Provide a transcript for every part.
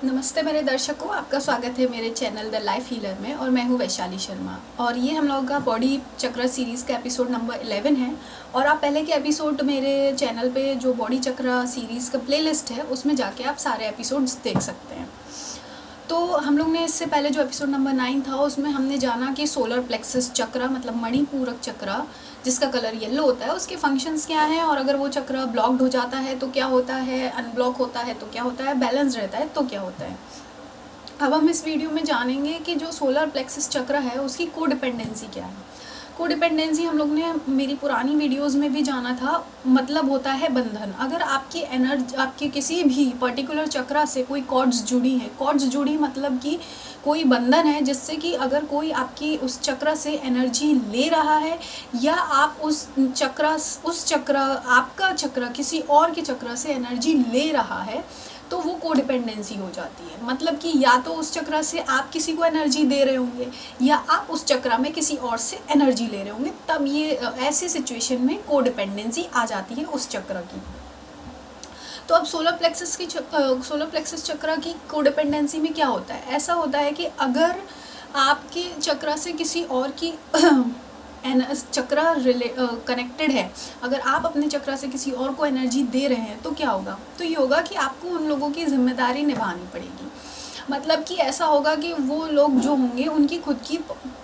नमस्ते मेरे दर्शकों, आपका स्वागत है मेरे चैनल द लाइफ हीलर में। और मैं हूँ वैशाली शर्मा और ये हम लोगों का बॉडी चक्र सीरीज़ का एपिसोड नंबर 11 है। और आप पहले के एपिसोड मेरे चैनल पे जो बॉडी चक्र सीरीज़ का प्लेलिस्ट है उसमें जाके आप सारे एपिसोड्स देख सकते हैं। तो हम लोग ने इससे पहले जो एपिसोड नंबर 9 था उसमें हमने जाना कि सोलर प्लेक्सस चक्र मतलब मणिपूरक चक्र जिसका कलर येलो होता है उसके फंक्शंस क्या हैं, और अगर वो चक्र ब्लॉक्ड हो जाता है तो क्या होता है, अनब्लॉक होता है तो क्या होता है, बैलेंस रहता है तो क्या होता है। अब हम इस वीडियो में जानेंगे कि जो सोलर प्लेक्सस चक्र है उसकी कोडिपेंडेंसी क्या है। कोडिपेंडेंसी हम लोग ने मेरी पुरानी वीडियोस में भी जाना था, मतलब होता है बंधन। अगर आपकी एनर्जी आपके किसी भी पर्टिकुलर चक्र से कोई कॉर्ड्स जुड़ी हैं, कॉर्ड्स जुड़ी मतलब कि कोई बंधन है जिससे कि अगर कोई आपकी उस चक्र से एनर्जी ले रहा है या आप उस चक्र आपका चक्र किसी और के चक्र से एनर्जी ले रहा है तो वो कोडिपेंडेंसी हो जाती है। मतलब कि या तो उस चक्र से आप किसी को एनर्जी दे रहे होंगे या आप उस चक्र में किसी और से एनर्जी ले रहे होंगे, तब ये ऐसी सिचुएशन में कोडिपेंडेंसी आ जाती है उस चक्र की। तो अब सोलर प्लेक्सस चक्र की कोडिपेंडेंसी में क्या होता है, ऐसा होता है कि अगर आपके चक्र से किसी और की चक्र कनेक्टेड है, अगर आप अपने चक्र से किसी और को एनर्जी दे रहे हैं तो क्या होगा, तो ये होगा कि आपको उन लोगों की जिम्मेदारी निभानी पड़ेगी। मतलब कि ऐसा होगा कि वो लोग जो होंगे उनकी खुद की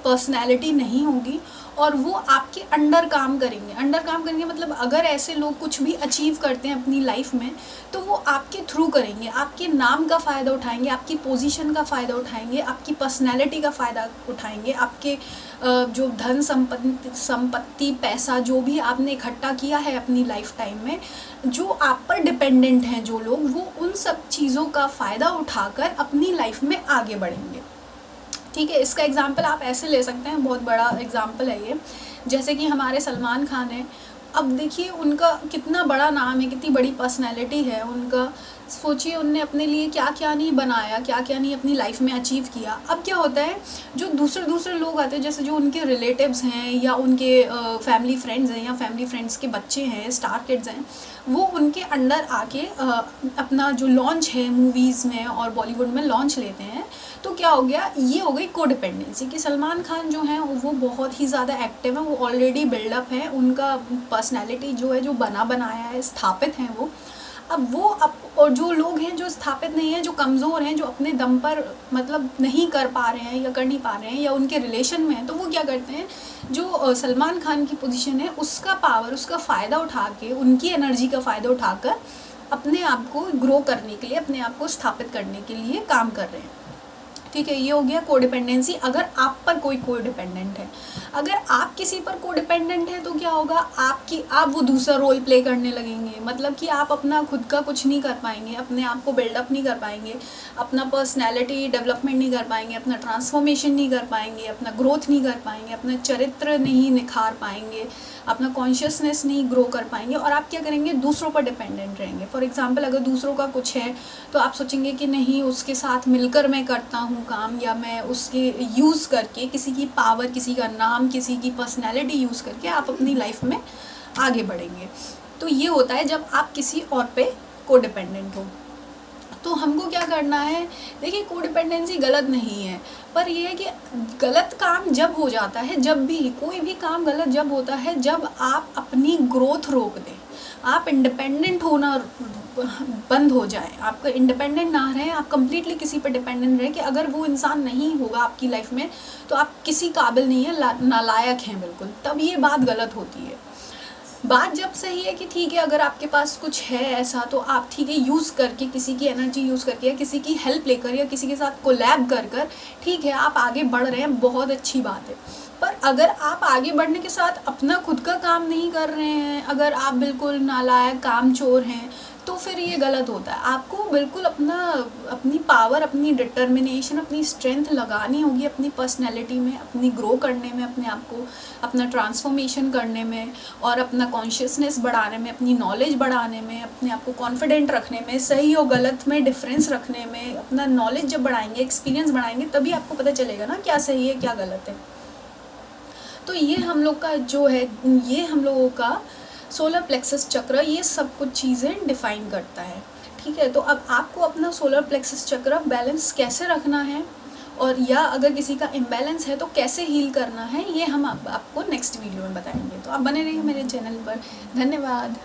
पर्सनैलिटी नहीं होगी और वो आपके अंडर काम करेंगे मतलब अगर ऐसे लोग कुछ भी अचीव करते हैं अपनी लाइफ में तो वो आपके थ्रू करेंगे, आपके नाम का फ़ायदा उठाएंगे, आपकी पोजीशन का फ़ायदा उठाएंगे, आपकी पर्सनैलिटी का फ़ायदा उठाएंगे, आपके जो धन संपत्ति पैसा जो भी आपने इकट्ठा किया है अपनी लाइफ टाइम में, जो आप पर डिपेंडेंट हैं जो लोग, वो उन सब चीज़ों का फ़ायदा उठाकर अपनी लाइफ में आगे बढ़ेंगे। ठीक है, इसका एग्जाम्पल आप ऐसे ले सकते हैं, बहुत बड़ा एग्जाम्पल है ये। जैसे कि हमारे सलमान खान है, अब देखिए उनका कितना बड़ा नाम है, कितनी बड़ी पर्सनैलिटी है उनका। सोचिए उनने अपने लिए क्या क्या नहीं बनाया, क्या क्या नहीं अपनी लाइफ में अचीव किया। अब क्या होता है, जो दूसरे लोग आते हैं, जैसे जो उनके रिलेटिव्स हैं या उनके फैमिली फ्रेंड्स हैं या फैमिली फ्रेंड्स के बच्चे हैं, स्टार किड्स हैं, वो उनके अंडर आके अपना जो लॉन्च है मूवीज़ में और बॉलीवुड में लॉन्च लेते हैं। तो क्या हो गया, ये हो गई कोडिपेंडेंसी कि सलमान खान जो हैं वो बहुत ही ज़्यादा एक्टिव हैं, वो ऑलरेडी बिल्डअप है, उनका पर्सनैलिटी जो है जो बनाया है, स्थापित हैं वो। अब और जो लोग हैं जो स्थापित नहीं हैं, जो कमज़ोर हैं, जो अपने दम पर मतलब नहीं कर पा रहे हैं या कर नहीं पा रहे हैं या उनके रिलेशन में हैं, तो वो क्या करते हैं, जो सलमान खान की पोजीशन है उसका पावर, उसका फ़ायदा उठा के, उनकी एनर्जी का फ़ायदा उठाकर अपने आप को ग्रो करने के लिए, अपने आप को स्थापित करने के लिए काम कर रहे हैं। ठीक है, ये हो गया कोडिपेंडेंसी। अगर आप पर कोई कोडिपेंडेंट है, अगर आप किसी पर कोडिपेंडेंट है तो क्या होगा, आप वो दूसरा रोल प्ले करने लगेंगे। मतलब कि आप अपना खुद का कुछ नहीं कर पाएंगे, अपने आप को बिल्डअप नहीं कर पाएंगे, अपना पर्सनैलिटी डेवलपमेंट नहीं कर पाएंगे, अपना ट्रांसफॉर्मेशन नहीं कर पाएंगे, अपना ग्रोथ नहीं कर पाएंगे, अपना चरित्र नहीं निखार पाएंगे, अपना कॉन्शियसनेस नहीं ग्रो कर पाएंगे, और आप क्या करेंगे, दूसरों पर डिपेंडेंट रहेंगे। फॉर एग्जांपल, अगर दूसरों का कुछ है तो आप सोचेंगे कि नहीं, उसके साथ मिलकर मैं करता हूँ काम, या मैं उसके यूज़ करके किसी की पावर, किसी का नाम, किसी की पर्सनैलिटी यूज़ करके आप अपनी लाइफ में आगे बढ़ेंगे। तो ये होता है जब आप किसी और पे कोडिपेंडेंट हो। तो हमको क्या करना है, देखिए कोडिपेंडेंसी गलत नहीं है, पर यह है कि गलत काम जब हो जाता है, जब भी कोई भी काम गलत जब होता है जब आप अपनी ग्रोथ रोक दें, आप इंडिपेंडेंट होना बंद हो जाए, आपका इंडिपेंडेंट ना रहे, आप कंप्लीटली किसी पर डिपेंडेंट रहे कि अगर वो इंसान नहीं होगा आपकी लाइफ में तो आप किसी काबिल नहीं है, नालायक हैं बिल्कुल, तब ये बात गलत होती है। बात जब सही है कि ठीक है, अगर आपके पास कुछ है ऐसा तो आप ठीक है यूज़ करके, किसी की एनर्जी यूज़ करके या किसी की हेल्प लेकर या किसी के साथ कोलैब कर ठीक है आप आगे बढ़ रहे हैं, बहुत अच्छी बात है। पर अगर आप आगे बढ़ने के साथ अपना खुद का काम नहीं कर रहे हैं, अगर आप बिल्कुल नालायक कामचोर हैं, तो फिर ये गलत होता है। आपको बिल्कुल अपनी पावर, अपनी डिटर्मिनेशन, अपनी स्ट्रेंथ लगानी होगी अपनी पर्सनैलिटी में, अपनी ग्रो करने में, अपने आप को अपना ट्रांसफॉर्मेशन करने में और अपना कॉन्शियसनेस बढ़ाने में, अपनी नॉलेज बढ़ाने में, अपने आप को कॉन्फिडेंट रखने में, सही और गलत में डिफरेंस रखने में। अपना नॉलेज जब बढ़ाएंगे, एक्सपीरियंस बढ़ाएंगे, तभी आपको पता चलेगा ना क्या सही है क्या गलत है। तो ये हम लोग का जो है, ये हम लोगों का सोलर प्लेक्सस चक्र ये सब कुछ चीज़ें डिफाइन करता है। ठीक है। तो अब आपको अपना सोलर प्लेक्सस चक्र बैलेंस कैसे रखना है, और या अगर किसी का इम्बैलेंस है तो कैसे हील करना है, ये हम आपको नेक्स्ट वीडियो में बताएंगे। तो आप बने रहिए मेरे चैनल पर। धन्यवाद।